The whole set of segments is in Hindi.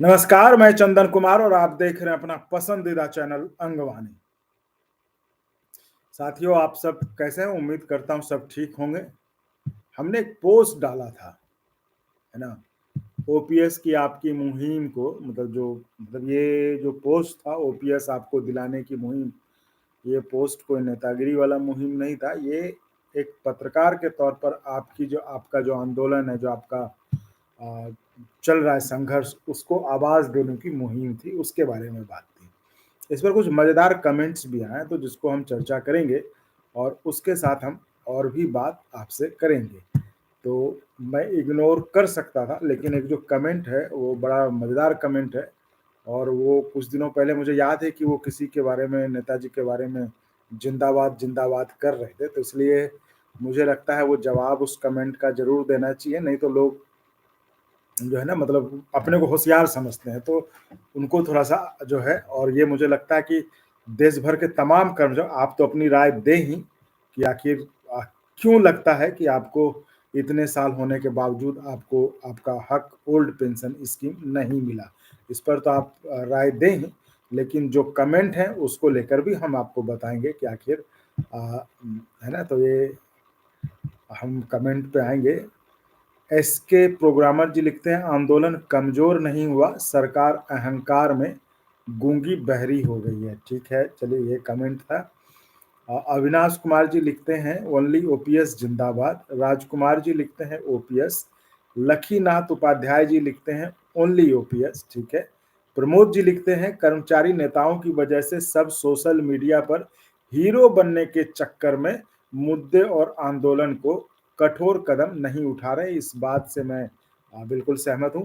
नमस्कार, मैं चंदन कुमार और आप देख रहे हैं अपना पसंदीदा चैनल अंगवानी। साथियों, आप सब कैसे हैं? उम्मीद करता हूं सब ठीक होंगे। हमने एक पोस्ट डाला था, है ना? ओपीएस की आपकी मुहिम को ये जो पोस्ट था, ओपीएस आपको दिलाने की मुहिम, ये पोस्ट कोई नेतागिरी वाला मुहिम नहीं था। ये एक पत्रकार के तौर पर आपका जो आंदोलन है, जो आपका अ, चल रहा है संघर्ष, उसको आवाज देने की मुहिम थी, उसके बारे में बात थी। इस पर कुछ मजेदार कमेंट्स भी आए तो जिसको हम चर्चा करेंगे और उसके साथ हम और भी बात आपसे करेंगे। तो मैं इग्नोर कर सकता था, लेकिन एक जो कमेंट है वो बड़ा मजेदार कमेंट है और वो कुछ दिनों पहले मुझे याद है कि वो किसी के बारे में, नेताजी के बारे में जिंदाबाद जिंदाबाद कर रहे थे, तो इसलिए मुझे लगता है वो जवाब उस कमेंट का जरूर देना चाहिए। नहीं तो लोग जो है ना, मतलब अपने को होशियार समझते हैं, तो उनको थोड़ा सा जो है। और ये मुझे लगता है कि देश भर के तमाम कर्मचारी, आप तो अपनी राय दें ही कि आखिर क्यों लगता है कि आपको इतने साल होने के बावजूद आपको आपका हक ओल्ड पेंशन स्कीम नहीं मिला। इस पर तो आप राय दें ही, लेकिन जो कमेंट है उसको लेकर भी हम आपको बताएंगे कि आखिर है ना। तो ये हम कमेंट पे आएंगे। एसके प्रोग्रामर जी लिखते हैं, आंदोलन कमजोर नहीं हुआ, सरकार अहंकार में गूंगी बहरी हो गई है। ठीक है, चलिए, ये कमेंट था। अविनाश कुमार जी लिखते हैं, ओनली ओपीएस जिंदाबाद। राजकुमार जी लिखते हैं ओपीएस। लखीनाथ उपाध्याय जी लिखते हैं ओनली ओपीएस। ठीक है। प्रमोद जी लिखते हैं, कर्मचारी नेताओं की वजह से सब सोशल मीडिया पर हीरो बनने के चक्कर में मुद्दे और आंदोलन को कठोर कदम नहीं उठा रहे। इस बात से मैं बिल्कुल सहमत हूं।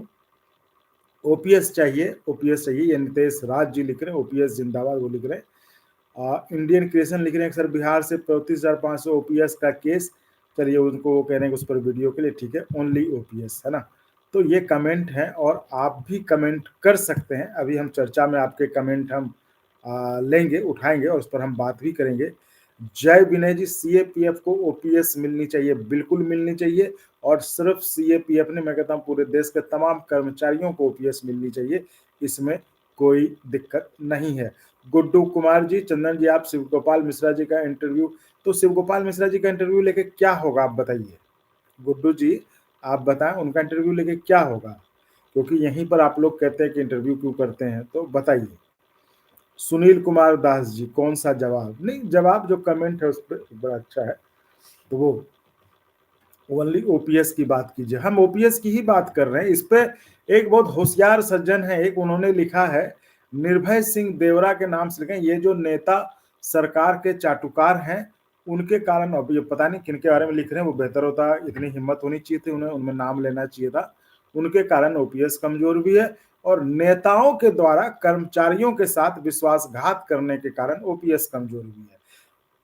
ओपीएस चाहिए, ओपीएस चाहिए, ये नितेश राज जी लिख रहे हैं, ओपीएस जिंदाबाद वो लिख रहे हैं। इंडियन क्रिएशन लिख रहे हैं, सर बिहार से 35,500 ओपीएस का केस। चलिए, उनको वो कह रहे हैं उस पर वीडियो के लिए, ठीक है, ओनली ओपीएस, है ना। तो ये कमेंट है और आप भी कमेंट कर सकते हैं। अभी हम चर्चा में आपके कमेंट हम लेंगे, उठाएंगे और उस पर हम बात भी करेंगे। जय विनय जी, सीएपीएफ को ओपीएस मिलनी चाहिए, बिल्कुल मिलनी चाहिए। और सिर्फ सीएपीएफ ने, मैं कहता हूं पूरे देश के तमाम कर्मचारियों को ओपीएस मिलनी चाहिए, इसमें कोई दिक्कत नहीं है। गुड्डू कुमार जी, चंदन जी, आप शिव गोपाल मिश्रा जी का इंटरव्यू, तो शिव गोपाल मिश्रा जी का इंटरव्यू लेके क्या होगा आप बताइए। गुड्डू जी, आप बताएं उनका इंटरव्यू लेके क्या होगा, क्योंकि यहीं पर आप लोग कहते हैं कि इंटरव्यू क्यों करते हैं, तो बताइए। सुनील कुमार दास जी, कौन सा जवाब? नहीं, जवाब जो कमेंट है उस पर बड़ा अच्छा है, तो वो ओनली ओपीएस की बात कीजिए। हम ओपीएस की ही बात कर रहे हैं। इस पे एक बहुत होशियार सज्जन है, एक उन्होंने लिखा है, निर्भय सिंह देवरा के नाम से लिखे, ये जो नेता सरकार के चाटुकार हैं उनके कारण, अब ये पता नहीं किनके बारे में लिख रहे हैं, वो बेहतर होता, इतनी हिम्मत होनी चाहिए थी उन्हें, उनमें नाम लेना चाहिए था। उनके कारण ओपीएस कमजोर भी है और नेताओं के द्वारा कर्मचारियों के साथ विश्वासघात करने के कारण ओपीएस कमजोर भी है।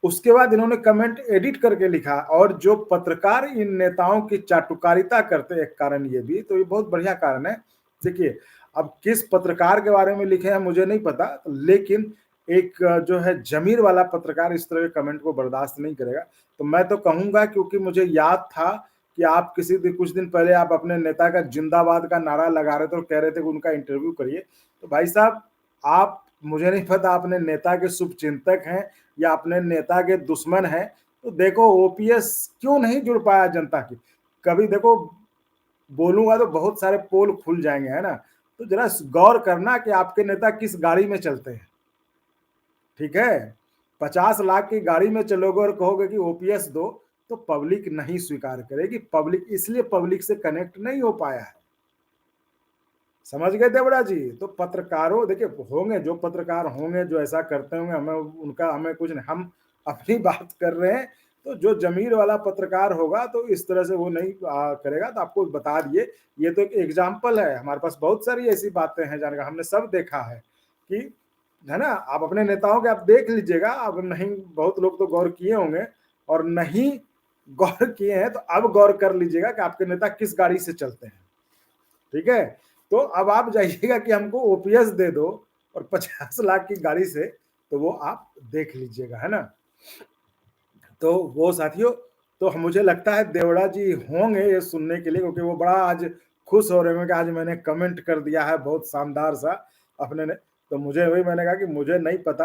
उसके बाद इन्होंने कमेंट एडिट करके लिखा, और जो पत्रकार इन नेताओं की चाटुकारिता करते, एक कारण ये भी, तो ये बहुत बढ़िया कारण है। देखिए, अब किस पत्रकार के बारे में लिखे हैं मुझे नहीं पता, लेकिन एक जो है जमीर वाला पत्रकार इस तरह के कमेंट को बर्दाश्त नहीं करेगा। तो मैं तो कहूंगा, क्योंकि मुझे याद था कि आप कुछ दिन पहले आप अपने नेता का जिंदाबाद का नारा लगा रहे थे और कह रहे थे कि उनका इंटरव्यू करिए। तो भाई साहब, आप, मुझे नहीं पता अपने नेता के शुभचिंतक हैं या अपने नेता के दुश्मन हैं, तो देखो ओपीएस क्यों नहीं जुड़ पाया जनता की। कभी देखो, बोलूंगा तो बहुत सारे पोल खुल जाएंगे, है ना। तो जरा गौर करना कि आपके नेता किस गाड़ी में चलते हैं। ठीक है, 50 लाख की गाड़ी में चलोगे और कहोगे कि ओपीएस दो, तो पब्लिक नहीं स्वीकार करेगी। पब्लिक इसलिए पब्लिक से कनेक्ट नहीं हो पाया है। समझ गए देवड़ा जी? तो पत्रकारों, देखिए, होंगे जो पत्रकार होंगे जो ऐसा करते होंगे, हमें कुछ नहीं, हम अपनी बात कर रहे हैं। तो जो जमीर वाला पत्रकार होगा तो इस तरह से वो नहीं करेगा। तो आपको बता दिए, ये तो एक एग्जाम्पल है, हमारे पास बहुत सारी ऐसी बातें हैं जानकर, हमने सब देखा है कि, है ना। आप अपने नेताओं के आप देख लीजिएगा, अब नहीं, बहुत लोग तो गौर किए होंगे, और नहीं गौर किए हैं तो अब गौर कर लीजिएगा कि आपके नेता किस गाड़ी से चलते हैं। ठीक है, तो अब आप जाइएगा कि हमको ओपीएस दे दो और 50 लाख की गाड़ी से, तो वो आप देख लीजिएगा, है ना। तो वो साथियों, तो मुझे लगता है देवड़ा जी होंगे ये सुनने के लिए, क्योंकि वो बड़ा आज खुश हो रहे हैं कि आज मैंने कमेंट कर दिया है बहुत शानदार सा अपने ने। तो मुझे वही मैंने कहा कि मुझे नहीं पता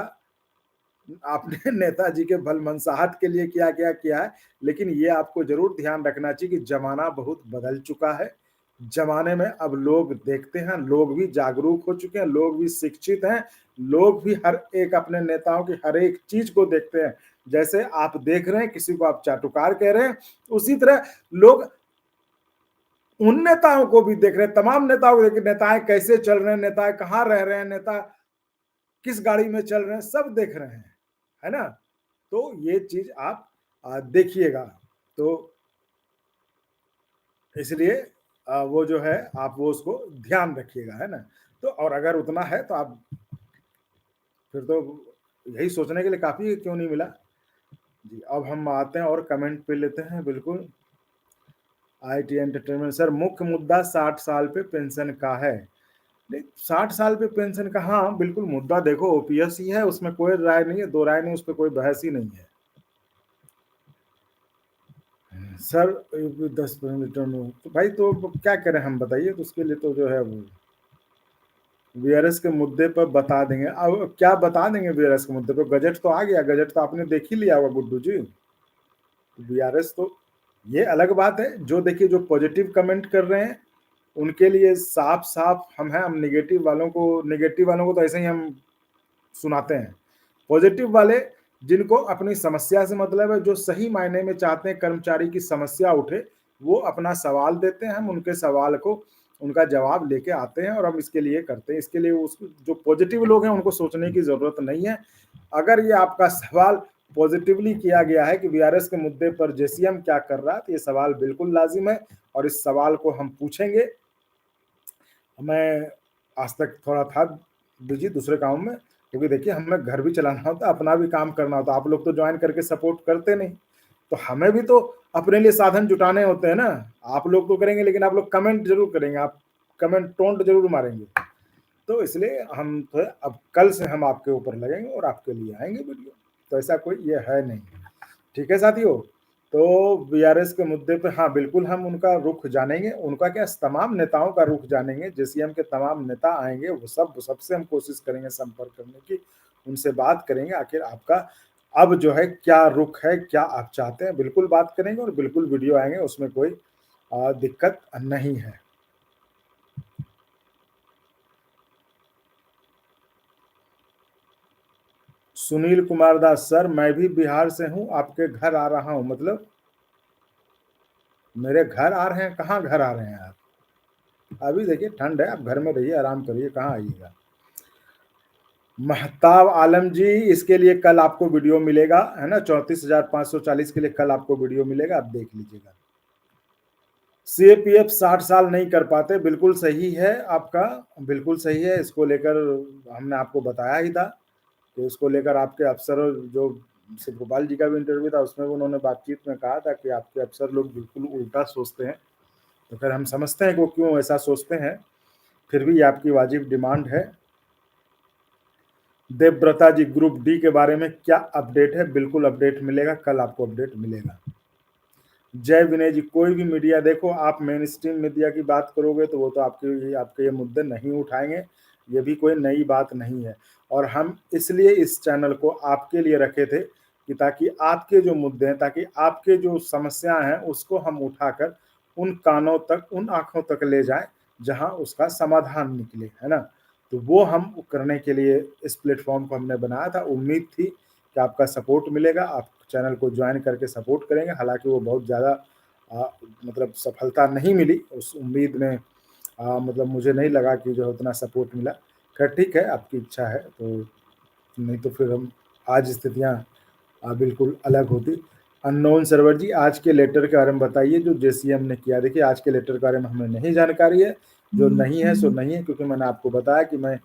आपने नेताजी के भलमनसाहत के लिए क्या-क्या किया है, लेकिन ये आपको ज़रूर ध्यान रखना चाहिए कि ज़माना बहुत बदल चुका है। ज़माने में अब लोग देखते हैं, लोग भी जागरूक हो चुके हैं, लोग भी शिक्षित हैं, लोग भी हर एक अपने नेताओं की हर एक चीज़ को देखते हैं। जैसे आप देख रहे हैं, किसी को आप चाटुकार कह रहे हैं, उसी तरह लोग उन नेताओं को भी देख रहे हैं, तमाम नेताओं को देख नेताएँ कैसे चल रहे हैं, नेता कहाँ रह रहे हैं, नेता किस गाड़ी में चल रहे हैं, सब देख रहे हैं, है ना? तो ये चीज़ आप देखिएगा। तो इसलिए वो जो है आप वो उसको ध्यान रखिएगा, है ना? तो और अगर उतना है तो आप फिर तो यही सोचने के लिए काफ़ी है, क्यों नहीं मिला? जी, अब हम आते हैं और कमेंट पे लेते हैं बिल्कुल। आईटी एंटरटेनमेंट सर मुख्य मुद्दा 60 साल पे पेंशन का है। नहीं, 60 साल पे पेंशन का हाँ, बिल्कुल मुद्दा देखो ओपीएस ही है, उसमें कोई राय नहीं है, दो राय नहीं, उसपे कोई बहस ही नहीं है। सर 10% रिटर्न हो तो भाई तो क्या करें हम बताइए, तो उसके लिए तो जो है वो वीआरएस के मुद्दे पर बता देंगे। अब क्या बता देंगे वीआरएस के मुद्दे पर? गजट तो आ गया, गजट तो आपने देख ही लिया होगा गुड्डू जी। वीआरएस तो ये अलग बात है, जो देखिए जो पॉजिटिव कमेंट कर रहे हैं उनके लिए साफ साफ हम हैं, हम नेगेटिव वालों को तो ऐसे ही हम सुनाते हैं। पॉजिटिव वाले जिनको अपनी समस्या से मतलब है, जो सही मायने में चाहते हैं कर्मचारी की समस्या उठे, वो अपना सवाल देते हैं, हम उनके सवाल को उनका जवाब लेके आते हैं और हम इसके लिए करते हैं। इसके लिए उस जो पॉजिटिव लोग हैं उनको सोचने की ज़रूरत नहीं है। अगर ये आपका सवाल पॉजिटिवली किया गया है कि वीआरएस के मुद्दे पर जेसीएम क्या कर रहा है, तो ये सवाल बिल्कुल लाजिम है और इस सवाल को हम पूछेंगे। मैं आज तक थोड़ा था बिजी दूसरे काम में, क्योंकि देखिए हमें घर भी चलाना होता है, अपना भी काम करना होता है। आप लोग तो ज्वाइन करके सपोर्ट करते नहीं, तो हमें भी तो अपने लिए साधन जुटाने होते हैं ना। आप लोग तो करेंगे, लेकिन आप लोग कमेंट जरूर करेंगे, आप कमेंट टोंट जरूर मारेंगे। तो इसलिए हम तो अब कल से हम आपके ऊपर लगेंगे और आपके लिए आएंगे वीडियो। तो ऐसा कोई ये है नहीं। ठीक है साथियों, तो वीआरएस के मुद्दे पे हाँ बिल्कुल हम उनका रुख जानेंगे, उनका क्या तमाम नेताओं का रुख जानेंगे। जेसीएम के तमाम नेता आएंगे, वो सबसे हम कोशिश करेंगे संपर्क करने की, उनसे बात करेंगे आखिर आपका अब जो है क्या रुख है, क्या आप चाहते हैं, बिल्कुल बात करेंगे और बिल्कुल वीडियो आएंगे, उसमें कोई दिक्कत नहीं है। सुनील कुमार दास सर मैं भी बिहार से हूँ, आपके घर आ रहा हूँ। मतलब मेरे घर आ रहे हैं? कहाँ घर आ रहे हैं आप? अभी देखिए ठंड है, आप घर में रहिए, आराम करिए, कहाँ आइएगा। महताब आलम जी, इसके लिए कल आपको वीडियो मिलेगा, है ना? 34,540 के लिए कल आपको वीडियो मिलेगा, आप देख लीजिएगा। सीएपीएफ 60 साल नहीं कर पाते, बिल्कुल सही है आपका, बिल्कुल सही है। इसको लेकर हमने आपको बताया ही था कि इसको लेकर आपके अफसर जो शिव गोपाल जी का भी इंटरव्यू था, उसमें उन्होंने बातचीत में कहा था कि आपके अफसर लोग बिल्कुल उल्टा सोचते हैं। तो फिर हम समझते हैं कि वो क्यों ऐसा सोचते हैं, फिर भी ये आपकी वाजिब डिमांड है। देवव्रता जी, ग्रुप डी के बारे में क्या अपडेट है? बिल्कुल अपडेट मिलेगा, कल आपको अपडेट मिलेगा। जय विनय जी, कोई भी मीडिया देखो, आप मेन स्ट्रीम मीडिया की बात करोगे तो वो तो आपके ये मुद्दे नहीं उठाएंगे। ये भी कोई नई बात नहीं है, और हम इसलिए इस चैनल को आपके लिए रखे थे कि ताकि आपके जो मुद्दे हैं, ताकि आपके जो समस्या हैं उसको हम उठाकर उन कानों तक, उन आंखों तक ले जाएं जहां उसका समाधान निकले, है ना? तो वो हम करने के लिए इस प्लेटफॉर्म को हमने बनाया था। उम्मीद थी कि आपका सपोर्ट मिलेगा, आप चैनल को ज्वाइन करके सपोर्ट करेंगे। हालांकि वो बहुत ज़्यादा मतलब सफलता नहीं मिली उस उम्मीद में, मतलब मुझे नहीं लगा कि जो उतना सपोर्ट मिला। खैर ठीक है, आपकी इच्छा है, तो नहीं तो फिर हम आज स्थितियाँ बिल्कुल अलग होती। अननोन सर्वर जी, आज के लेटर के बारे में बताइए जो जेसीएम ने किया। देखिए आज के लेटर के बारे में हमें नहीं जानकारी है, जो नहीं है सो नहीं है, क्योंकि मैंने आपको बताया कि मैं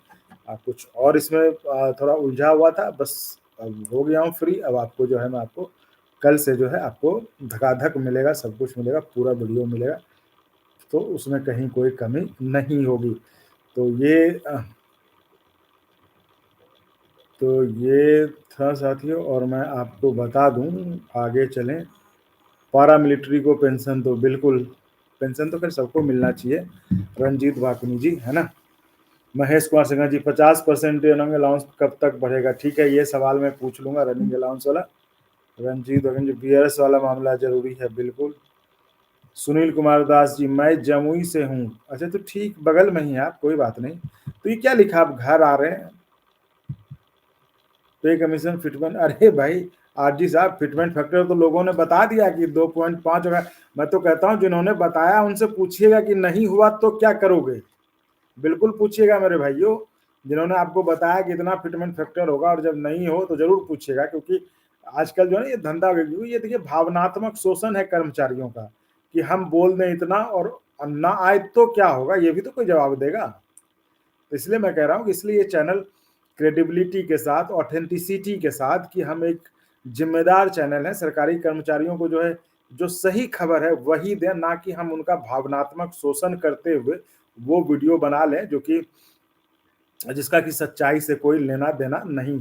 कुछ और इसमें थोड़ा उलझा हुआ था। बस अब हो गया हूँ फ्री, अब आपको जो है मैं आपको कल से जो है आपको धकाधक मिलेगा, सब कुछ मिलेगा, पूरा वीडियो मिलेगा, तो उसमें कहीं कोई कमी नहीं होगी। तो ये था साथियों, और मैं आपको बता दूं, आगे चलें। पारा मिलिट्री को पेंशन तो बिल्कुल पेंशन तो खैर सबको मिलना चाहिए। रंजीत वाकनी जी, है ना। महेश कुमार सिंह जी 50% रनिंग अलाउंस कब तक बढ़ेगा? ठीक है, ये सवाल मैं पूछ लूंगा रनिंग अलाउंस वाला। रंजीत वाकनी, बीआरएस वाला मामला जरूरी है, बिल्कुल। सुनील कुमार दास जी, मैं जमुई से हूँ। अच्छा, तो ठीक बगल में ही आप, कोई बात नहीं। तो ये क्या लिखा, आप घर आ रहे हैं? पे कमीशन फिटमेंट, अरे भाई आरजी साहब, फिटमेंट फैक्टर तो लोगों ने बता दिया कि 2.5 होगा। मैं तो कहता हूँ जिन्होंने बताया उनसे पूछिएगा कि नहीं हुआ तो क्या करोगे। बिल्कुल पूछिएगा मेरे भाइयों, जिन्होंने आपको बताया कि इतना फिटमेंट फैक्टर होगा, और जब नहीं हो तो जरूर पूछिएगा, क्योंकि आजकल जो है ना ये धंधा, ये देखिए भावनात्मक शोषण है कर्मचारियों का, कि हम बोल दें इतना और ना आए तो क्या होगा, ये भी तो कोई जवाब देगा। तो इसलिए मैं कह रहा हूँ कि इसलिए ये चैनल क्रेडिबिलिटी के साथ, ऑथेंटिसिटी के साथ, कि हम एक जिम्मेदार चैनल है, सरकारी कर्मचारियों को जो है जो सही खबर है वही दें, ना कि हम उनका भावनात्मक शोषण करते हुए वो वीडियो बना लें जो कि जिसका कि सच्चाई से कोई लेना देना नहीं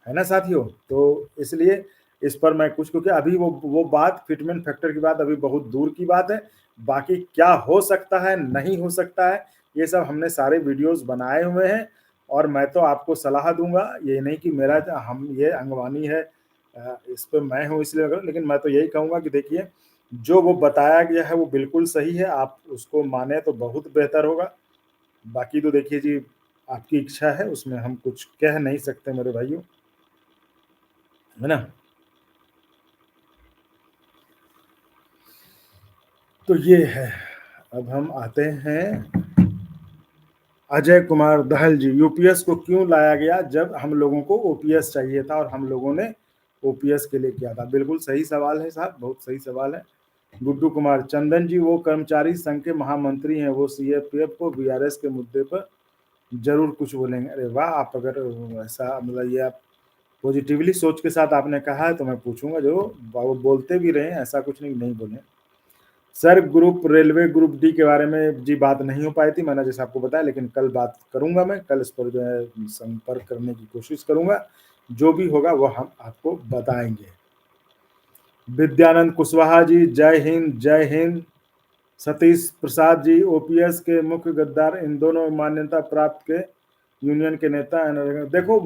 है ना साथियों। तो इसलिए इस पर मैं कुछ, क्योंकि अभी वो बात, फिटमेंट फैक्टर की बात अभी बहुत दूर की बात है। बाकी क्या हो सकता है, नहीं हो सकता है, ये सब हमने सारे वीडियोस बनाए हुए हैं, और मैं तो आपको सलाह दूंगा, ये नहीं कि मेरा हम ये अंगवानी है, इस पर मैं हूँ इसलिए, लेकिन मैं तो यही कहूँगा कि देखिए जो वो बताया गया है वो बिल्कुल सही है, आप उसको माने तो बहुत बेहतर होगा। बाकी तो देखिए जी, आपकी इच्छा है, उसमें हम कुछ कह नहीं सकते मेरे भाइयों, है ना। तो ये है। अब हम आते हैं अजय कुमार दहल जी, यूपीएस को क्यों लाया गया जब हम लोगों को ओपीएस चाहिए था और हम लोगों ने ओपीएस के लिए किया था? बिल्कुल सही सवाल है साहब, बहुत सही सवाल है। गुड्डू कुमार, चंदन जी वो कर्मचारी संघ के महामंत्री हैं, वो सीएपीएफ को बीआरएस के मुद्दे पर जरूर कुछ बोलेंगे। अरे वाह, आप अगर ऐसा मतलब ये आप पॉजिटिवली सोच के साथ आपने कहा है तो मैं पूछूंगा जरूर, वो बोलते भी रहे, ऐसा कुछ नहीं नहीं बोले। Sir group, railway group D के बारे में जी बात नहीं हो पाई थी, मैंने जैसे आपको बताया, लेकिन कल बात करूंगा, मैं कल इस पर जो है संपर्क करने की कोशिश करूंगा, जो भी होगा वो हम आपको बताएंगे। विद्यानंद कुशवाहा जी, जय हिंद जय हिंद। सतीश प्रसाद जी, ओपीएस के मुख्य गद्दार इन दोनों मान्यता प्राप्त के यूनियन के नेता। देखो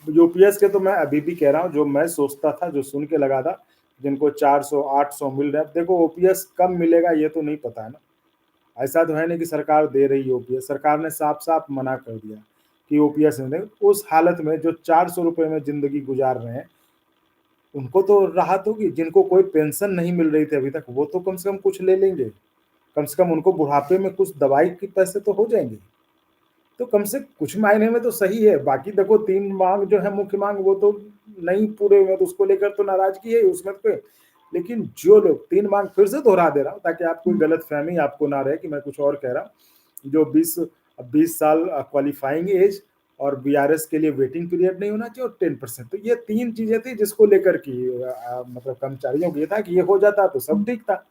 यूपीएस के तो मैं अभी भी कह रहा हूँ, जो मैं सोचता था, जो सुन के लगा था, जिनको 400 800 मिल रहा है, देखो ओपीएस कब मिलेगा ये तो नहीं पता है ना। ऐसा तो है नहीं कि सरकार दे रही है ओपीएस, सरकार ने साफ साफ मना कर दिया कि ओपीएस नहीं देंगे। उस हालत में जो 400 रुपए में जिंदगी गुजार रहे हैं उनको तो राहत होगी, जिनको कोई पेंशन नहीं मिल रही थी अभी तक वो तो कम से कम कुछ ले लेंगे, कम से कम उनको बुढ़ापे में कुछ दवाई के पैसे तो हो जाएंगे। तो कम से कुछ मायने में तो सही है। बाकी देखो 3 मांग जो है मुख्य मांग वो तो नहीं पूरे हुए, तो उसको लेकर तो नाराजगी है उसमें पे। लेकिन जो लोग 3 मांग, फिर से दोहरा दे रहा हूँ ताकि आपको गलत फहमी आपको ना रहे कि मैं कुछ और कह रहा हूँ, जो 20 साल क्वालिफाइंग एज और बीआरएस के लिए वेटिंग पीरियड नहीं होना चाहिए, और 10%, तो ये 3 चीजें थी जिसको लेकर की मतलब कर्मचारियों को ये था कि ये हो जाता तो सब ठीक था।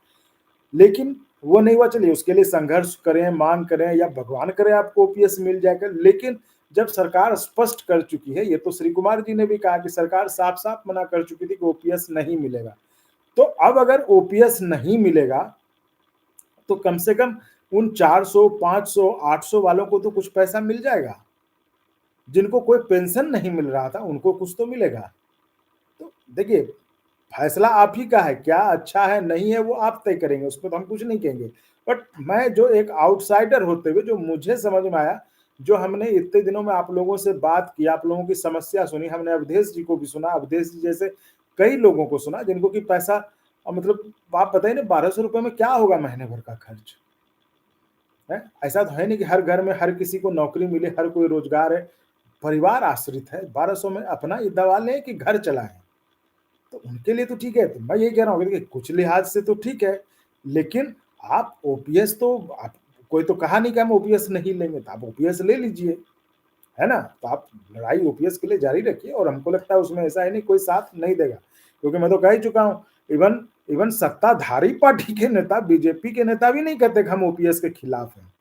लेकिन वो नहीं हुआ, चलिए उसके लिए संघर्ष करें, मांग करें, या भगवान करे आपको ओपीएस मिल जाएगा। लेकिन जब सरकार स्पष्ट कर चुकी है, ये तो श्री कुमार जी ने भी कहा कि सरकार साफ साफ मना कर चुकी थी कि ओपीएस नहीं मिलेगा, तो अब अगर ओपीएस नहीं मिलेगा तो कम से कम उन 400 500 800 वालों को तो कुछ पैसा मिल जाएगा, जिनको कोई पेंशन नहीं मिल रहा था उनको कुछ तो मिलेगा। तो देखिए फैसला आप ही का है, क्या अच्छा है नहीं है वो आप तय करेंगे, उस पर तो हम कुछ नहीं कहेंगे। बट मैं जो एक आउटसाइडर होते हुए जो मुझे समझ में आया, जो हमने इतने दिनों में आप लोगों से बात की, आप लोगों की समस्या सुनी, हमने अवधेश जी को भी सुना, अवधेश जी जैसे कई लोगों को सुना जिनको कि पैसा मतलब आप बताइए ना, 1200 रुपए में क्या होगा महीने भर का खर्च है। ऐसा तो है नहीं कि हर घर में हर किसी को नौकरी मिले, हर कोई रोजगार है, परिवार आश्रित है। 1200 में अपना ये दवा लें कि घर चलाएं, तो उनके लिए तो ठीक है। तो मैं यही कह रहा हूँ कि कुछ लिहाज से तो ठीक है, लेकिन आप ओपीएस तो आप, कोई तो कहा नहीं कि हम ओपीएस नहीं लेंगे, तो आप ओपीएस ले लीजिए, है ना। तो आप लड़ाई ओपीएस के लिए जारी रखिए, और हमको लगता है उसमें ऐसा है नहीं कोई साथ नहीं देगा, क्योंकि मैं तो कह ही चुका हूँ, इवन इवन सत्ताधारी पार्टी के नेता, बीजेपी के नेता भी नहीं कहते कि हम ओपीएस के खिलाफ हैं।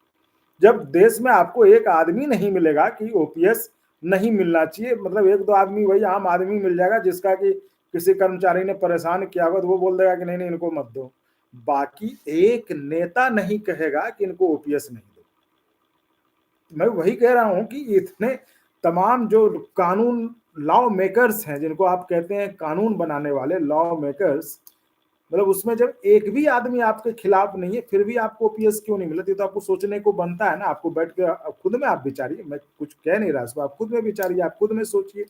जब देश में आपको एक आदमी नहीं मिलेगा कि ओपीएस नहीं मिलना चाहिए, मतलब 1-2 आदमी वही आम आदमी मिल जाएगा जिसका कि किसी कर्मचारी ने परेशान किया होगा, तो वो बोल देगा कि नहीं नहीं इनको मत दो। बाकी एक नेता नहीं कहेगा कि इनको ओपीएस नहीं दो। मैं वही कह रहा हूं कि इतने तमाम जो कानून लॉ मेकर्स हैं, जिनको आप कहते हैं कानून बनाने वाले लॉ मेकर्स, मतलब उसमें जब एक भी आदमी आपके खिलाफ नहीं है, फिर भी आपको ओपीएस क्यों नहीं मिला? ये तो आपको सोचने को बनता है ना। आपको बैठ के खुद में आप विचारिए, मैं कुछ कह नहीं रहा इसको, आप खुद में विचारिए, आप खुद में सोचिए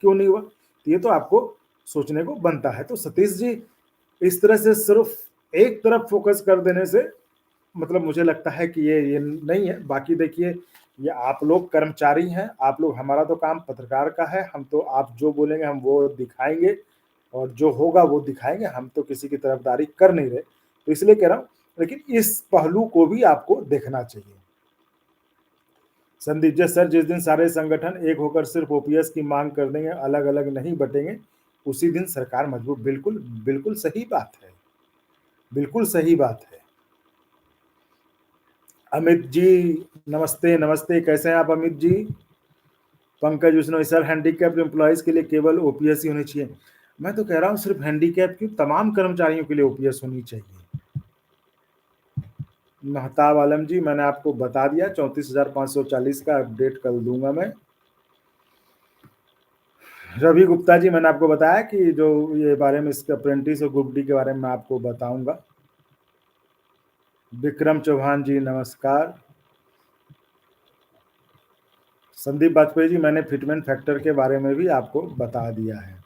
क्यों नहीं हुआ। तो ये तो आपको सोचने को बनता है। तो सतीश जी, इस तरह से सिर्फ एक तरफ फोकस कर देने से मतलब मुझे लगता है कि ये नहीं है। बाकी देखिए, ये आप लोग कर्मचारी हैं, आप लोग, हमारा तो काम पत्रकार का है, हम तो आप जो बोलेंगे हम वो दिखाएंगे और जो होगा वो दिखाएंगे, हम तो किसी की तरफदारी कर नहीं रहे। तो इसलिए कह रहा हूँ, लेकिन इस पहलू को भी आपको देखना चाहिए। संदीप जी सर, जिस दिन सारे संगठन एक होकर सिर्फ ओपीएस की मांग कर देंगे, अलग अलग नहीं बटेंगे, उसी दिन सरकार मजबूत। बिल्कुल बिल्कुल सही बात है, बिल्कुल सही बात है। अमित जी नमस्ते, नमस्ते, कैसे हैं आप Amit ji? Pankaj Vishnoi sir, handicapped employees के लिए केवल ओपीएस ही होनी चाहिए। मैं तो कह रहा हूं सिर्फ हैंडीकैप की, तमाम कर्मचारियों के लिए ओपीएस होनी चाहिए। महताब आलम जी, मैंने आपको बता दिया 34,540 का अपडेट कर दूंगा मैं। रवि गुप्ता जी, मैंने आपको बताया कि जो ये बारे में, इसके अप्रेंटिस और ग्रुप डी के बारे में मैं आपको बताऊंगा। विक्रम चौहान जी नमस्कार। संदीप वाजपेयी जी, मैंने फिटमेंट फैक्टर के बारे में भी आपको बता दिया है।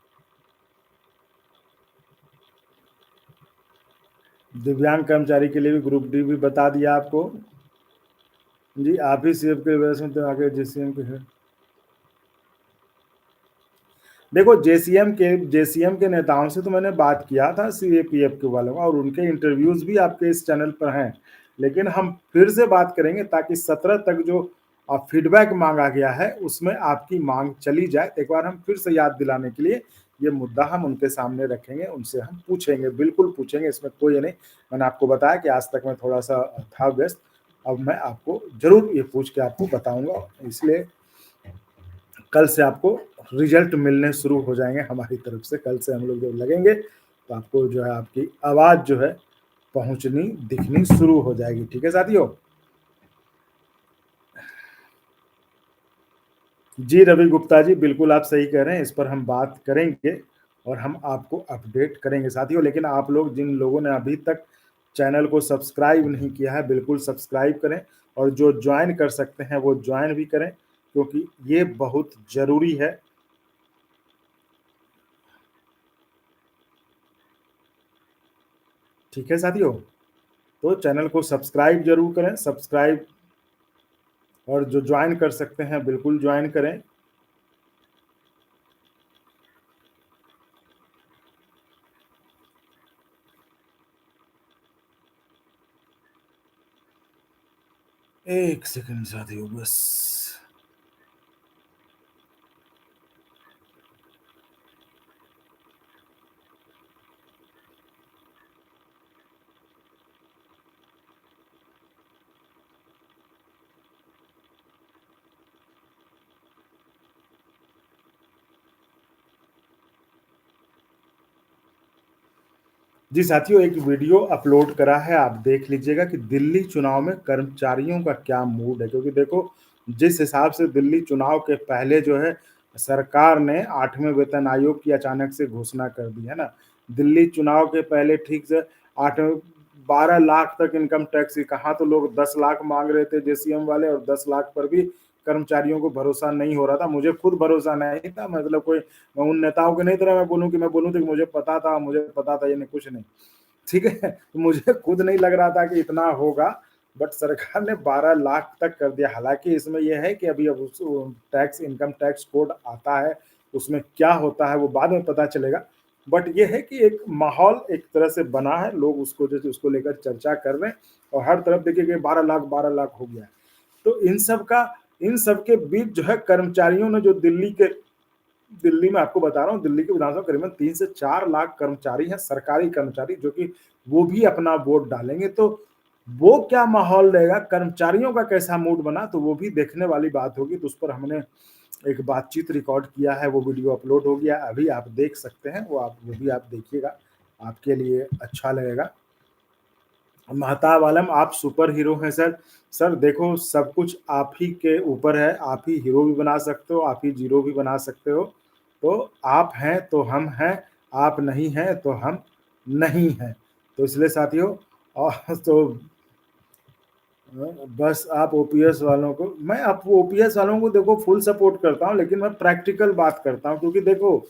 दिव्यांग कर्मचारी के लिए भी ग्रुप डी भी बता दिया आपको जी। आप ही सीएफ के वजह से तो आगे जेसीएम के है। देखो, जेसीएम के नेताओं से तो मैंने बात किया था सीएपीएफ के वालों का, और उनके इंटरव्यूज भी आपके इस चैनल पर हैं। लेकिन हम फिर से बात करेंगे ताकि 17 तक जो फीडबैक मांगा गया है उसमें आपकी मांग चली जाए। एक बार हम फिर से याद दिलाने के लिए ये मुद्दा हम उनके सामने रखेंगे, उनसे हम पूछेंगे, बिल्कुल पूछेंगे, इसमें कोई ये नहीं। मैंने आपको बताया कि आज तक मैं थोड़ा सा था व्यस्त, अब मैं आपको जरूर ये पूछ के आपको बताऊंगा। इसलिए कल से आपको रिजल्ट मिलने शुरू हो जाएंगे हमारी तरफ से। कल से हम लोग जब लगेंगे तो आपको जो है आपकी आवाज जो है पहुंचनी दिखनी शुरू हो जाएगी। ठीक है साथियों? जी रवि गुप्ता जी, बिल्कुल आप सही कह रहे हैं, इस पर हम बात करेंगे और हम आपको अपडेट करेंगे साथियों। लेकिन आप लोग, जिन लोगों ने अभी तक चैनल को सब्सक्राइब नहीं किया है, बिल्कुल सब्सक्राइब करें, और जो ज्वाइन कर सकते हैं वो ज्वाइन भी करें, क्योंकि ये बहुत जरूरी है। ठीक है साथियों? तो चैनल को सब्सक्राइब जरूर करें, सब्सक्राइब, और जो ज्वाइन कर सकते हैं बिल्कुल ज्वाइन करें। एक सेकंड साथियों बस। जी साथियों, एक वीडियो अपलोड करा है, आप देख लीजिएगा कि दिल्ली चुनाव में कर्मचारियों का क्या मूड है। क्योंकि देखो, जिस हिसाब से दिल्ली चुनाव के पहले जो है सरकार ने 8वें वेतन आयोग की अचानक से घोषणा कर दी है ना। दिल्ली चुनाव के पहले ठीक से 8 12 लाख तक इनकम टैक्स, कहाँ तो लोग 10 लाख मांग रहे थे जेसीएम वाले, और 10 लाख पर भी कर्मचारियों को भरोसा नहीं हो रहा था। मुझे खुद भरोसा नहीं था, मतलब कोई, मैं उन नेताओं के नहीं तरह मैं बोलूं कि मैं बोलूं तो कि मुझे पता था, ये नहीं, कुछ नहीं। ठीक है, तो मुझे खुद नहीं लग रहा था कि इतना होगा, बट सरकार ने 12 लाख तक कर दिया। हालांकि इसमें यह है कि अभी अब टैक्स, इनकम टैक्स कोड आता है, उसमें क्या होता है वो बाद में पता चलेगा। बट ये है कि एक माहौल एक तरह से बना है, लोग उसको जैसे उसको लेकर चर्चा कर रहे हैं, और हर तरफ देखिए कि 12 लाख हो गया है। तो इन सब के बीच जो है कर्मचारियों ने, जो दिल्ली में आपको बता रहा हूँ, दिल्ली के विधानसभा करीबन 3 से 4 लाख कर्मचारी हैं, सरकारी कर्मचारी, जो कि वो भी अपना वोट डालेंगे। तो वो क्या माहौल रहेगा, कर्मचारियों का कैसा मूड बना, तो वो भी देखने वाली बात होगी। तो उस पर हमने एक बातचीत रिकॉर्ड किया है, वो वीडियो अपलोड हो गया, अभी आप देख सकते हैं, वो भी आप देखिएगा, आपके लिए अच्छा लगेगा। महताब आलम आप सुपर हीरो हैं सर। सर देखो सब कुछ आप ही के ऊपर है, आप ही हीरो भी बना सकते हो, आप ही जीरो भी बना सकते हो। तो आप हैं तो हम हैं, आप नहीं हैं तो हम नहीं हैं। तो इसलिए साथियों और तो बस आप ओपीएस वालों को, मैं आप ओपीएस वालों को देखो फुल सपोर्ट करता हूँ, लेकिन मैं प्रैक्टिकल बात करता हूँ क्योंकि देखो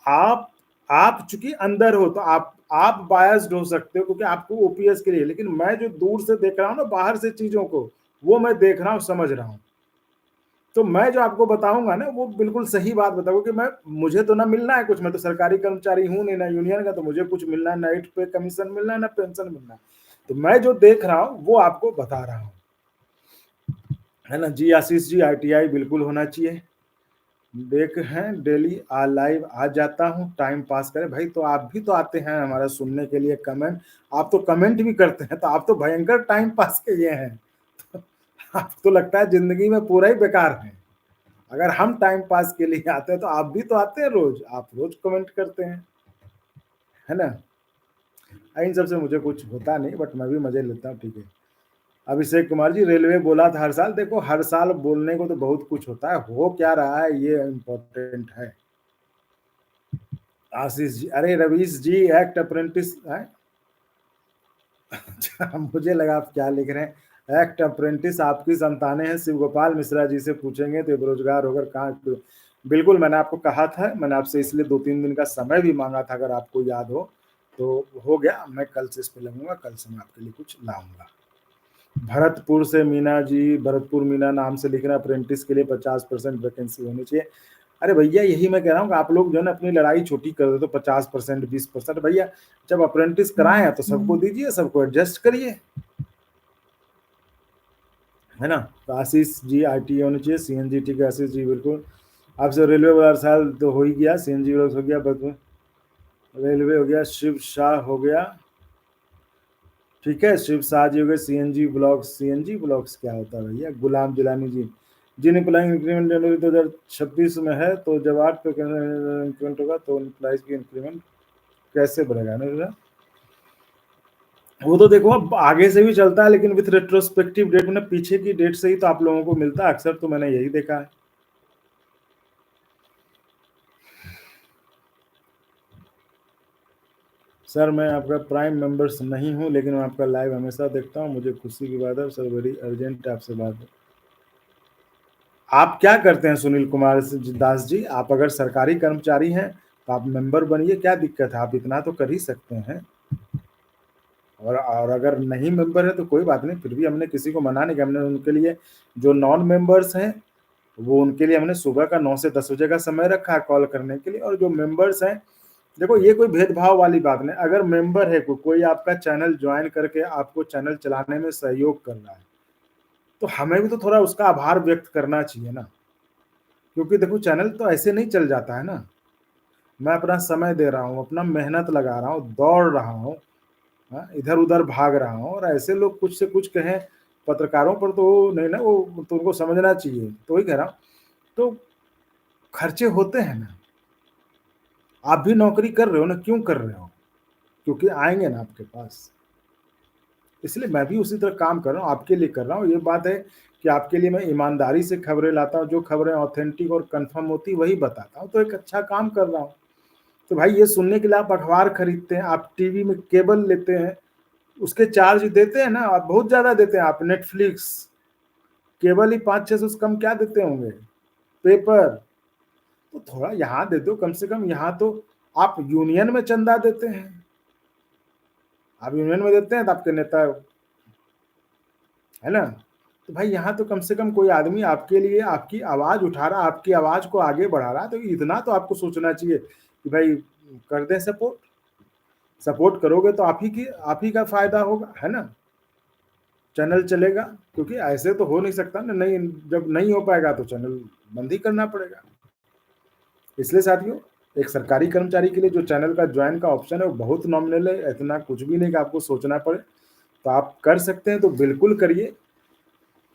आप आप चूंकि अंदर हो तो आप बायस्ड हो सकते हो क्योंकि आपको ओपीएस के लिए, लेकिन मैं जो दूर से देख रहा हूँ ना बाहर से चीजों को, वो मैं देख रहा हूँ, समझ रहा हूँ। तो मैं जो आपको बताऊंगा ना वो बिल्कुल सही बात बताऊंगा कि मैं, मुझे तो ना मिलना है कुछ, मैं तो सरकारी कर्मचारी हूं नहीं, ना यूनियन का, तो मुझे कुछ मिलना है, ना एट पे कमीशन मिलना है, ना पेंशन मिलना है। तो मैं जो देख रहा हूँ वो आपको बता रहा हूँ, है ना जी। आशीष जी आईटीआई बिल्कुल होना चाहिए, देख हैं डेली लाइव आ जाता हूँ टाइम पास करें भाई। तो आप भी तो आते हैं हमारा सुनने के लिए कमेंट, आप तो कमेंट भी करते हैं, तो आप तो भयंकर टाइम पास के ये हैं। आपको तो लगता है जिंदगी में पूरा ही बेकार है। अगर हम टाइम पास के लिए आते हैं तो आप भी तो आते हैं रोज, आप रोज कमेंट करते हैं, है ना। इन सबसे मुझे कुछ होता नहीं, बट मैं भी मजे लेता हूँ, ठीक है। अभिषेक कुमार जी रेलवे बोला था हर साल, देखो हर साल बोलने को तो बहुत कुछ होता है, हो क्या रहा है ये इम्पोर्टेंट है। आशीष जी, अरे रवीश जी एक्ट अप्रेंटिस है। मुझे लगा आप क्या लिख रहे हैं, एक्ट अप्रेंटिस आपकी संतानें हैं, शिव गोपाल मिश्रा जी से पूछेंगे तो बेरोजगार होकर कहाँ। बिल्कुल मैंने आपको कहा था, मैंने आपसे इसलिए 2-3 दिन का समय भी मांगा था, अगर आपको याद हो तो हो गया। मैं कल से इस पे लगूंगा, कल से मैं आपके लिए कुछ लाऊंगा। भरतपुर से मीना जी, भरतपुर मीना नाम से लिख रहे हैं, अप्रेंटिस के लिए 50% वैकेंसी होनी चाहिए। अरे भैया यही मैं कह रहा हूँ कि आप लोग जो है ना अपनी लड़ाई छोटी कर दो, तो 50% 20% भैया जब अप्रेंटिस कराए तो सबको दीजिए, सबको एडजस्ट करिए, है ना। तो आशीष जी आईटी होनी चाहिए, सीएनजी, ठीक है आशीष जी बिल्कुल। आपसे रेलवे वाला साल तो हो ही गया, सीएनजी हो गया, रेलवे हो गया, शिव शाह हो गया, ठीक है शिव शाह जी हो गए। सीएनजी ब्लॉक्स क्या होता है भैया। गुलाम जिलानी जी, जिन एम्प्लॉइंग इंक्रीमेंट जनवरी 2026 में है, तो जब 8 पे इंक्रीमेंट होगा तो एम्प्लॉइज की इंक्रीमेंट कैसे बढ़ेगा ना। वो तो देखो अब आगे से भी चलता है, लेकिन विथ रेट्रोस्पेक्टिव डेट में पीछे की डेट से ही तो आप लोगों को मिलता है अक्सर, तो मैंने यही देखा है। सर मैं आपका प्राइम मेंबर्स नहीं हूं, लेकिन मैं आपका लाइव हमेशा देखता हूं, मुझे खुशी की बात है सर, बड़ी अर्जेंट आपसे बात है। आप क्या करते हैं सुनील कुमार दास जी, आप अगर सरकारी कर्मचारी हैं तो आप मेंबर बनिए, क्या दिक्कत है, आप इतना तो कर ही सकते हैं। और अगर नहीं मेंबर है तो कोई बात नहीं, फिर भी हमने किसी को मना नहीं किया, हमने उनके लिए जो नॉन मेंबर्स हैं वो उनके लिए हमने सुबह का 9 से 10 बजे का समय रखा है कॉल करने के लिए, और जो मेंबर्स हैं देखो ये कोई भेदभाव वाली बात नहीं, अगर मेंबर है कोई आपका चैनल ज्वाइन करके आपको चैनल चलाने में सहयोग कर रहा है, तो हमें भी तो थोड़ा उसका आभार व्यक्त करना चाहिए ना। क्योंकि देखो चैनल तो ऐसे नहीं चल जाता है ना, मैं अपना समय दे रहा हूँ, अपना मेहनत लगा रहा हूँ, दौड़ रहा हूँ, इधर उधर भाग रहा हूँ, और ऐसे लोग कुछ से कुछ कहें पत्रकारों पर तो नहीं ना, वो तो उनको समझना चाहिए, तो वही कह रहा हूँ। तो खर्चे होते हैं ना, आप भी नौकरी कर रहे हो ना, क्यों कर रहे हो, क्योंकि आएंगे ना आपके पास, इसलिए मैं भी उसी तरह काम कर रहा हूँ, आपके लिए कर रहा हूँ। ये बात है कि आपके लिए मैं ईमानदारी से खबरें लाता हूँ, जो खबरें ऑथेंटिक और कंफर्म होती वही बताता हूँ, तो एक अच्छा काम कर रहा हूँ। तो भाई ये सुनने के लिए आप अखबार खरीदते हैं, आप टीवी में केबल लेते हैं, उसके चार्ज देते हैं ना, आप बहुत ज्यादा देते हैं, आप नेटफ्लिक्स केबल ही 500-600 से कम क्या देते होंगे, पेपर, तो थोड़ा यहाँ दे दो कम से कम। यहाँ तो आप यूनियन में चंदा देते हैं, आप यूनियन में देते हैं तो आपके नेता, है ना। तो भाई यहाँ तो कम से कम कोई आदमी आपके लिए आपकी आवाज उठा रहा, आपकी आवाज को आगे बढ़ा रहा, तो इतना तो आपको सोचना चाहिए कि भाई कर दें सपोर्ट, सपोर्ट करोगे तो आप ही का फायदा होगा, है ना, चैनल चलेगा। क्योंकि ऐसे तो हो नहीं सकता ना, नहीं जब नहीं हो पाएगा तो चैनल बंद ही करना पड़ेगा। इसलिए साथियों एक सरकारी कर्मचारी के लिए जो चैनल का ज्वाइन का ऑप्शन है वो बहुत नॉमिनल है, इतना कुछ भी नहीं कि आपको सोचना पड़े, तो आप कर सकते हैं तो बिल्कुल करिए।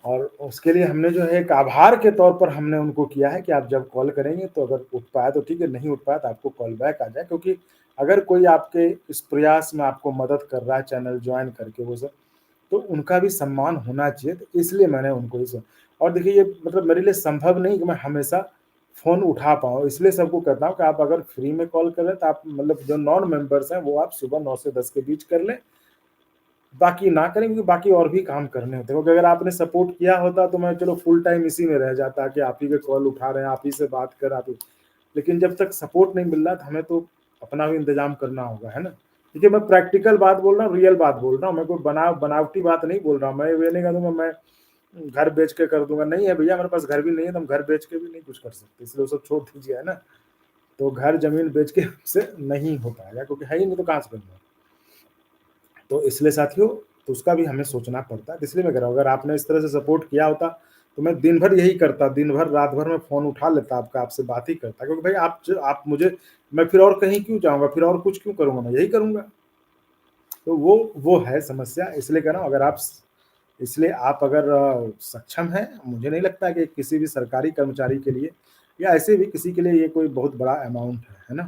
और उसके लिए हमने जो है एक आभार के तौर पर हमने उनको किया है कि आप जब कॉल करेंगे तो अगर उठ पाया तो ठीक है, नहीं उठ पाया तो आपको कॉल बैक आ जाए, क्योंकि अगर कोई आपके इस प्रयास में आपको मदद कर रहा है चैनल जॉइन करके वो सब, तो उनका भी सम्मान होना चाहिए, तो इसलिए मैंने उनको इस और देखिए ये मतलब मेरे लिए संभव नहीं कि मैं हमेशा फ़ोन उठा पाऊँ, इसलिए सबको कहता हूँ कि आप अगर फ्री में कॉल कर रहे हैं तो आप मतलब जो नॉन मेंबर्स हैं वो आप सुबह 9 से 10 के बीच कर लें, बाकी ना करें, क्योंकि बाकी और भी काम करने होते हैं, क्योंकि अगर आपने सपोर्ट किया होता तो मैं चलो फुल टाइम इसी में रह जाता कि आप ही के कॉल उठा रहे हैं, आप ही से बात कर आप ही, लेकिन जब तक सपोर्ट नहीं मिल रहा तो हमें तो अपना भी इंतज़ाम करना होगा, है ना? देखिए मैं प्रैक्टिकल बात बोल रहा हूँ, रियल बात बोल रहा हूँ, मैं कोई बनावटी बात नहीं बोल रहा हूँ, मैं ये नहीं कह दूँगा मैं घर बेच के कर दूँगा, नहीं है भैया मेरे पास घर भी नहीं है, तो हम घर बेच के भी नहीं कुछ कर सकते, इसलिए वो सब छोड़ दीजिए, है ना? तो घर ज़मीन बेच के हमसे नहीं हो पाएगा, क्योंकि है ही नहीं तो कहाँ से करूँगा? तो इसलिए साथियों, तो उसका भी हमें सोचना पड़ता है, तो इसलिए मैं कह रहा हूँ अगर आपने इस तरह से सपोर्ट किया होता, तो मैं दिन भर यही करता, दिन भर, रात भर मैं फ़ोन उठा लेता आपका, आपसे बात ही करता, क्योंकि भाई आप मुझे, मैं फिर और कहीं क्यों जाऊँगा, फिर और कुछ क्यों करूँगा, मैं यही करूँगा। तो वो है समस्या, इसलिए कह रहा हूँ अगर आप स इसलिए आप अगर सक्षम हैं, मुझे नहीं लगता कि किसी भी सरकारी कर्मचारी के लिए या ऐसे भी किसी के लिए ये कोई बहुत बड़ा अमाउंट है ना?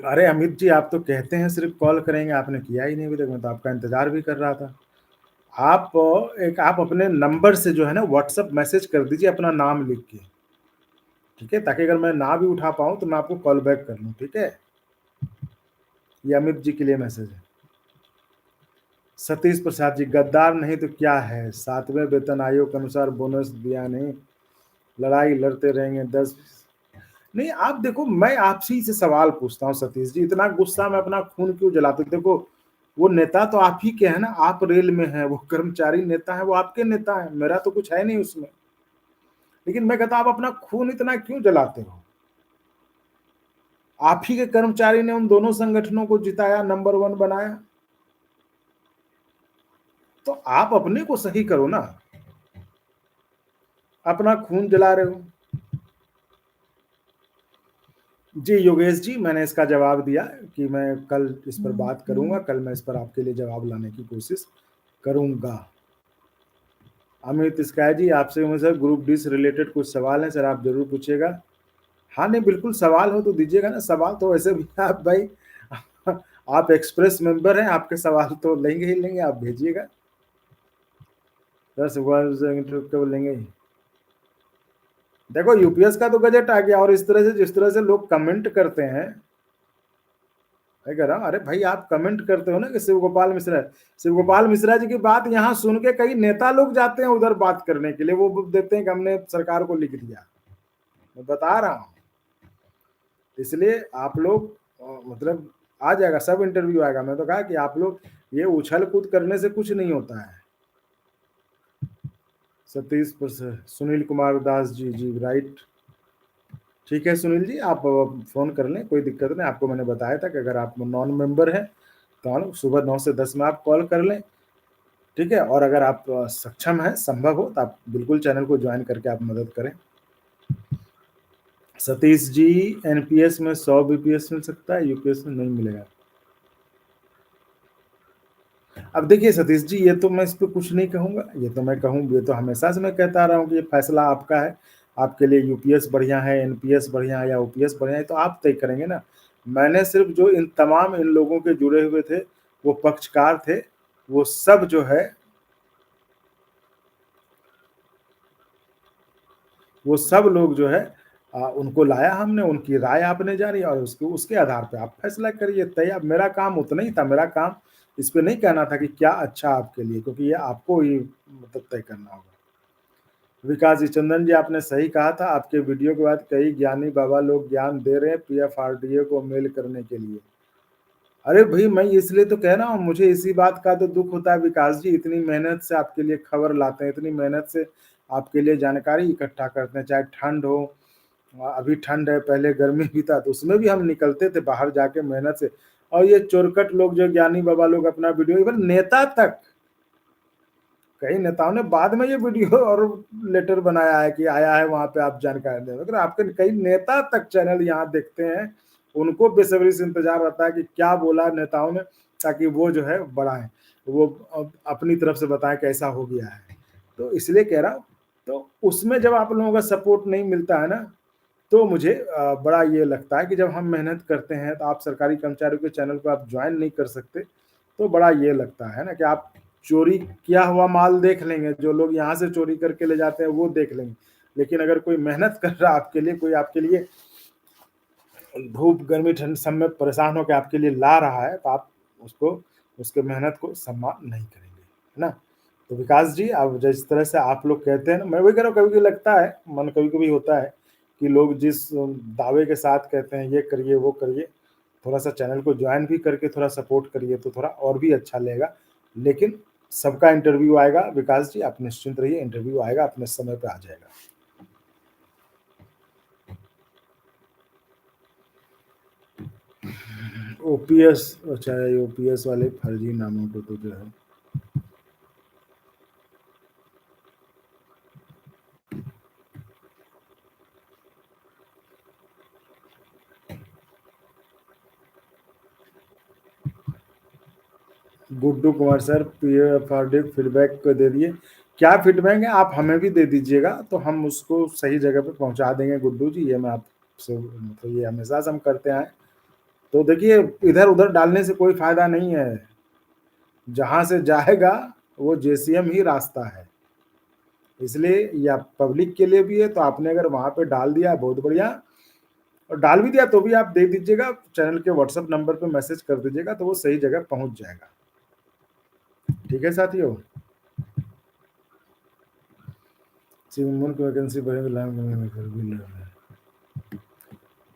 अरे अमित जी, आप तो कहते हैं सिर्फ़ कॉल करेंगे, आपने किया ही नहीं अभी तक, मैं तो आपका इंतज़ार भी कर रहा था। आप अपने नंबर से जो है ना व्हाट्सएप मैसेज कर दीजिए अपना नाम लिख के, ठीक है? ताकि अगर मैं ना भी उठा पाऊँ तो मैं आपको कॉल बैक कर लूँ, ठीक है? ये अमित जी के लिए मैसेज है। सतीश प्रसाद जी, गद्दार नहीं तो क्या है? 7वें वेतन आयोग के अनुसार बोनस दिया नहीं, लड़ाई लड़ते रहेंगे 10। नहीं, आप देखो, मैं आपसे ही से सवाल पूछता हूँ सतीश जी, इतना गुस्सा में अपना खून क्यों जलाते हो? देखो, वो नेता तो आप ही के हैं ना, आप रेल में हैं, वो कर्मचारी नेता हैं, वो आपके नेता हैं, मेरा तो कुछ है नहीं उसमें। लेकिन मैं कहता हूँ आप अपना खून इतना क्यों जलाते हो? आप ही के कर्मचारी ने उन दोनों संगठनों को जिताया, नंबर 1 बनाया। तो आप अपने को सही करो ना, अपना खून जला रहे हो। जी, योगेश जी, मैंने इसका जवाब दिया कि मैं कल इस पर बात करूँगा, कल मैं इस पर आपके लिए जवाब लाने की कोशिश करूँगा। अमित स्काई जी, आपसे मुझे ग्रुप डी से रिलेटेड कुछ सवाल हैं सर, आप ज़रूर पूछिएगा। हाँ, नहीं बिल्कुल, सवाल हो तो दीजिएगा ना, सवाल तो वैसे भी आप भाई आप एक्सप्रेस मेंबर हैं, आपके सवाल तो लेंगे ही लेंगे, आप भेजिएगा। 10 वर्ष इंटरव्यू कब लेंगे? देखो यूपीएस का तो बजट आ गया, और इस तरह से जिस तरह से लोग कमेंट करते हैं, मैं कह रहा हूँ, अरे भाई आप कमेंट करते हो ना कि शिव गोपाल मिश्रा जी की बात यहाँ सुन के कई नेता लोग जाते हैं उधर बात करने के लिए, वो देते हैं कि हमने सरकार को लिख दिया। मैं बता रहा हूँ, इसलिए आप लोग मतलब आ जाएगा, सब इंटरव्यू आएगा। मैं तो कहा कि आप लोग ये उछल कूद करने से कुछ नहीं होता है। सतीश सुनील कुमार दास जी, जी राइट, ठीक है सुनील जी, आप फ़ोन कर लें, कोई दिक्कत नहीं। आपको मैंने बताया था कि अगर आप नॉन मेंबर हैं तो आप सुबह 9 से 10 में आप कॉल कर लें, ठीक है? और अगर आप सक्षम हैं, संभव हो, तो आप बिल्कुल चैनल को जॉइन करके आप मदद करें। सतीश जी, एनपीएस में 100 बीपीएस मिल सकता है, यूपीएस में नहीं मिलेगा। अब देखिए सतीश जी, ये तो मैं इस पे कुछ नहीं कहूँगा, ये तो मैं कहूँ, ये तो हमेशा से मैं कहता आ रहा हूँ कि ये फैसला आपका है। आपके लिए यूपीएस बढ़िया है, एनपीएस बढ़िया है या ओपीएस बढ़िया है, तो आप तय करेंगे ना। मैंने सिर्फ़ जो इन लोगों के जुड़े हुए थे, वो पक्षकार थे, वो सब जो है, वो सब लोग जो है उनको लाया हमने, उनकी राय आपने जानी और उसके आधार पे आप फैसला करिए, तय। अब मेरा काम उतना ही था, मेरा काम इस पे नहीं कहना था कि क्या अच्छा आपके लिए, क्योंकि ये आपको ही मतलब तय करना होगा। विकास जी, चंदन जी, आपने सही कहा था, आपके वीडियो के बाद कई ज्ञानी बाबा लोग ज्ञान दे रहे हैं पीएफआरडीए को मेल करने के लिए। अरे भाई, मैं इसलिए तो कह रहा हूँ, मुझे इसी बात का तो दुख होता है विकास जी, इतनी मेहनत से आपके लिए खबर लाते हैं, इतनी मेहनत से आपके लिए जानकारी इकट्ठा करते हैं, चाहे ठंड हो, अभी ठंड है, पहले गर्मी भी था, तो उसमें भी हम निकलते थे बाहर जाके मेहनत से। और ये चोरकट लोग, जो ज्ञानी बाबा लोग अपना वीडियो, इवन नेता तक, कई नेताओं ने बाद में ये वीडियो और लेटर बनाया है कि आया है वहां पे, आप जानकारी दें, अगर आपके कई नेता तक चैनल यहाँ देखते हैं, उनको बेसब्री से इंतजार रहता है कि क्या बोला नेताओं ने, ताकि वो जो है बढ़ाएं। वो अपनी तरफ से बताएँ कैसा हो गया है। तो इसलिए कह रहा हूँ, तो उसमें जब आप लोगों का सपोर्ट नहीं मिलता है ना, तो मुझे बड़ा ये लगता है कि जब हम मेहनत करते हैं, तो आप सरकारी कर्मचारियों के चैनल को आप जॉइन नहीं कर सकते, तो बड़ा ये लगता है ना कि आप चोरी किया हुआ माल देख लेंगे, जो लोग यहाँ से चोरी करके ले जाते हैं, वो देख लेंगे। लेकिन अगर कोई मेहनत कर रहा है आपके लिए, कोई आपके लिए धूप, गर्मी, ठंड सब में परेशान होके आपके लिए ला रहा है, तो आप उसको उसके मेहनत को सम्मान नहीं करेंगे, है ना? तो विकास जी, अब जिस तरह से आप लोग कहते हैं ना, मैं वही कह रहा हूँ, कभी-कभी लगता है, मन कभी-कभी होता है कि लोग जिस दावे के साथ कहते हैं, ये करिए, वो करिए, थोड़ा-सा चैनल को जॉइन भी करके थोड़ा सपोर्ट करिए, तो थोड़ा और भी अच्छा लगेगा। लेकिन सबका इंटरव्यू आएगा विकास जी, आप निश्चिंत रहिए, इंटरव्यू आएगा, अपने समय पे आ जाएगा। ओपीएस, अच्छा, ओपीएस वाले फर्जी नामों को तो जो है, गुड्डू कुमार सर, पीएफआरडी फीडबैक को दे दिए। क्या फीडबैक है, आप हमें भी दे दीजिएगा, तो हम उसको सही जगह पे पहुंचा देंगे गुड्डू जी। ये मैं आपसे मतलब ये हमेशा से हम करते आए। तो देखिए, इधर उधर डालने से कोई फायदा नहीं है, जहां से जाएगा वो जेसीएम ही रास्ता है। इसलिए या पब्लिक के लिए भी है, तो आपने अगर वहां पे डाल दिया बहुत बढ़िया, और डाल भी दिया तो भी आप दे दीजिएगा, चैनल के व्हाट्सएप नंबर पे मैसेज कर दीजिएगा, तो वो सही जगह पहुंच जाएगा। ठीक है साथियों, मुल्क वैकेंसी बढ़ेगी।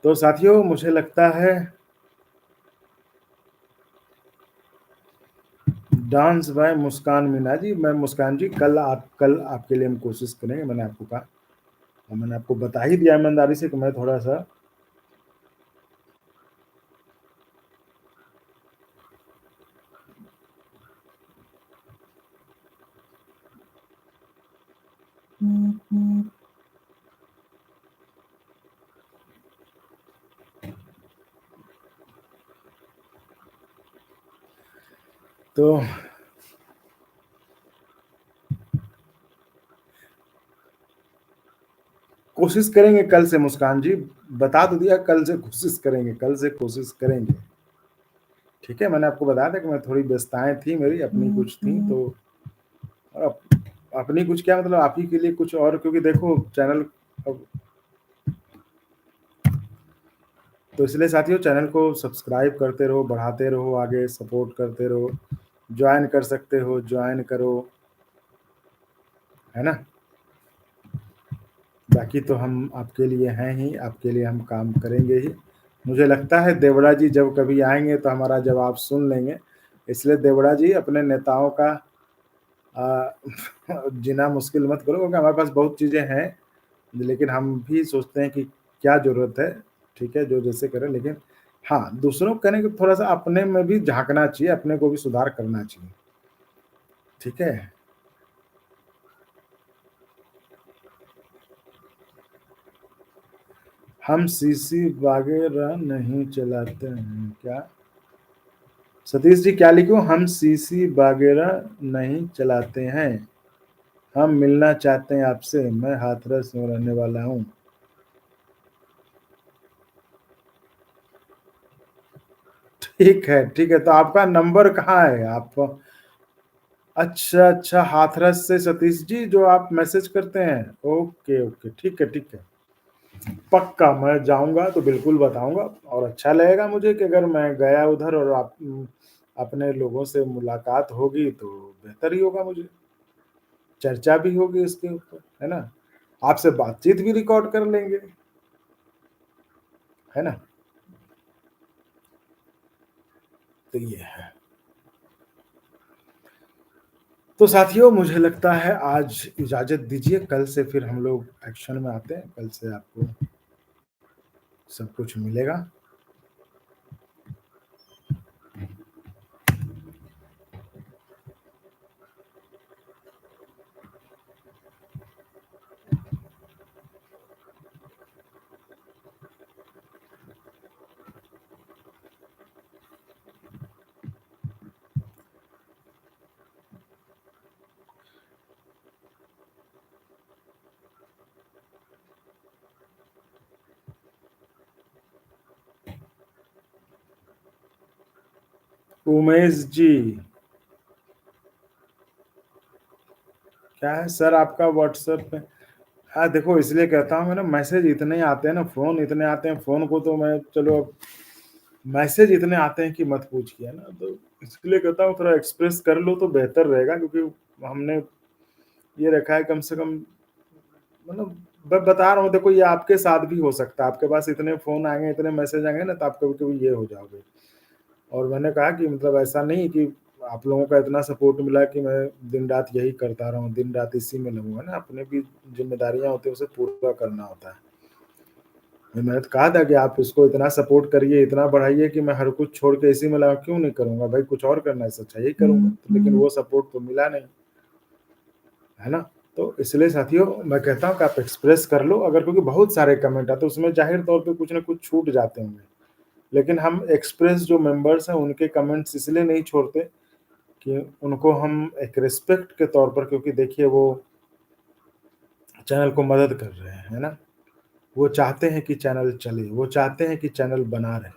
तो साथियों, मुझे लगता है डांस बाय मुस्कान मीना जी, मैं मुस्कान जी, कल आपके लिए हम कोशिश करेंगे। मैंने आपको कहा, और मैंने आपको बता ही दिया ईमानदारी से कि मैं थोड़ा सा तो कोशिश करेंगे कल से मुस्कान जी, बता तो दिया, कल से कोशिश करेंगे, कल से कोशिश करेंगे। ठीक है, मैंने आपको बताया था कि मैं थोड़ी व्यस्तताएं थी मेरी, अपनी कुछ थी, तो अपनी कुछ क्या मतलब, आप ही के लिए कुछ और, क्योंकि देखो चैनल अब, तो इसलिए साथियों, चैनल को सब्सक्राइब करते रहो, बढ़ाते रहो, आगे सपोर्ट करते रहो, ज्वाइन कर सकते हो ज्वाइन करो, है ना? बाकी तो हम आपके लिए हैं ही, आपके लिए हम काम करेंगे ही। मुझे लगता है देवड़ा जी जब कभी आएंगे तो हमारा जवाब सुन लेंगे। इसलिए देवड़ा जी, अपने नेताओं का आ, जीना मुश्किल मत करो, क्योंकि हमारे पास बहुत चीज़ें हैं, लेकिन हम भी सोचते हैं कि क्या ज़रूरत है। ठीक है, जो जैसे करें, लेकिन हाँ, दूसरों को कहने के थोड़ा सा अपने में भी झांकना चाहिए, अपने को भी सुधार करना चाहिए। ठीक है, हम सीसी वगैरह नहीं चलाते हैं क्या? सतीश जी, क्या लिखूं? हम सीसी वगैरह नहीं चलाते हैं, हम मिलना चाहते हैं आपसे, मैं हाथरस में रहने वाला हूँ। ठीक है, ठीक है, तो आपका नंबर कहाँ है आप? अच्छा अच्छा, हाथरस से सतीश जी जो आप मैसेज करते हैं, ओके ओके, ठीक है ठीक है। पक्का मैं जाऊंगा तो बिल्कुल बताऊंगा, और अच्छा लगेगा मुझे कि अगर मैं गया उधर और आप अपने लोगों से मुलाकात होगी, तो बेहतर ही होगा मुझे, चर्चा भी होगी इसके ऊपर, है ना? आपसे बातचीत भी रिकॉर्ड कर लेंगे, है ना? तो ये है। तो साथियों, मुझे लगता है आज इजाजत दीजिए, कल से फिर हम लोग एक्शन में आते हैं, कल से आपको सब कुछ मिलेगा। उमेश जी, क्या है सर आपका व्हाट्सएप पे? हाँ देखो, इसलिए कहता हूँ, मेरा मैसेज इतने आते हैं ना, फोन इतने आते हैं, फोन को तो मैं चलो, अब मैसेज इतने आते हैं कि मत पूछिए ना, तो इसलिए कहता हूँ थोड़ा एक्सप्रेस कर लो तो बेहतर रहेगा, क्योंकि हमने ये रखा है कम से कम, मतलब मैं बता रहा हूँ, देखो ये आपके साथ भी हो सकता है, आपके पास इतने फोन आएंगे, इतने मैसेज आएंगे ना, तो आप कभी कभी ये हो जाओगे। और मैंने कहा कि मतलब ऐसा नहीं कि आप लोगों का इतना सपोर्ट मिला कि मैं दिन रात यही करता रहा हूँ, दिन रात इसी में लगूंगा ना, अपने भी जिम्मेदारियां होती है, उसे पूरा करना होता है। मैंने तो कहा था कि आप इसको इतना सपोर्ट करिए, इतना बढ़ाइए कि मैं हर कुछ छोड़ के इसी में लगा, क्यों नहीं करूंगा भाई, कुछ और करना है सच्चा यही करूंगा, तो लेकिन वो सपोर्ट तो मिला नहीं, है ना। तो इसलिए साथियों मैं कहता हूँ कि आप एक्सप्रेस कर लो अगर, क्योंकि बहुत सारे कमेंट आते हैं, उसमें जाहिर तौर पे कुछ ना कुछ छूट जाते होंगे, लेकिन हम एक्सप्रेस जो मेंबर्स हैं उनके कमेंट्स इसलिए नहीं छोड़ते कि उनको हम एक रिस्पेक्ट के तौर पर, क्योंकि देखिए वो चैनल को मदद कर रहे हैं, है ना, वो चाहते हैं कि चैनल चले, वो चाहते हैं कि चैनल बना रहे,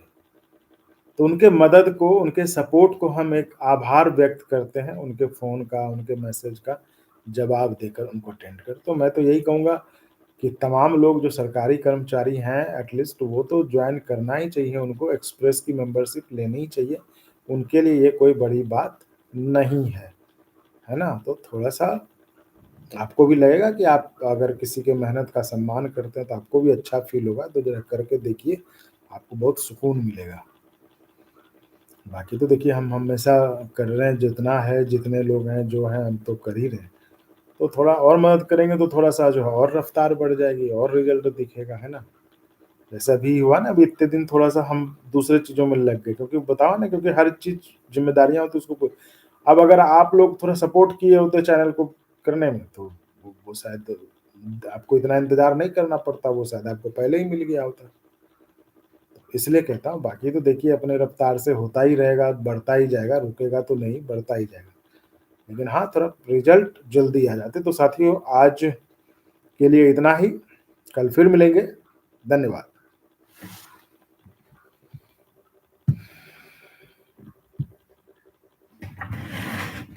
तो उनके मदद को, उनके सपोर्ट को हम एक आभार व्यक्त करते हैं, उनके फ़ोन का, उनके मैसेज का जवाब देकर उनको अटेंड कर। तो मैं तो यही कहूँगा कि तमाम लोग जो सरकारी कर्मचारी हैं एटलीस्ट वो तो ज्वाइन करना ही चाहिए, उनको एक्सप्रेस की मेंबरशिप लेनी ही चाहिए, उनके लिए ये कोई बड़ी बात नहीं है ना। तो थोड़ा-सा आपको भी लगेगा कि आप अगर किसी के मेहनत का सम्मान करते हैं तो आपको भी अच्छा फ़ील होगा, तो ज़रा करके देखिए, आपको बहुत सुकून मिलेगा। बाकी तो देखिए हम हमेशा कर रहे हैं, जितना है, जितने लोग हैं, जो हैं, हम तो कर ही रहे हैं। तो थोड़ा और मदद करेंगे तो थोड़ा-सा जो है और रफ़्तार बढ़ जाएगी और रिज़ल्ट दिखेगा, है ना? जैसा अभी हुआ ना, अभी इतने दिन थोड़ा-सा हम दूसरे चीज़ों में लग गए, क्योंकि बताओ ना, क्योंकि हर चीज़ ज़िम्मेदारियाँ होती है उसको अब अगर आप लोग थोड़ा सपोर्ट किए होते चैनल को करने में, तो वो शायद आपको इतना इंतज़ार नहीं करना पड़ता, वो शायद आपको पहले ही मिल गया होता। इसलिए कहता हूँ, बाकी तो देखिए अपने रफ़्तार से होता ही रहेगा, बढ़ता ही जाएगा, रुकेगा तो नहीं, बढ़ता ही जाएगा। लेकिन हाँ, थोड़ा रिज़ल्ट जल्दी आ जाते। तो साथियों आज के लिए इतना ही, कल फिर मिलेंगे। धन्यवाद।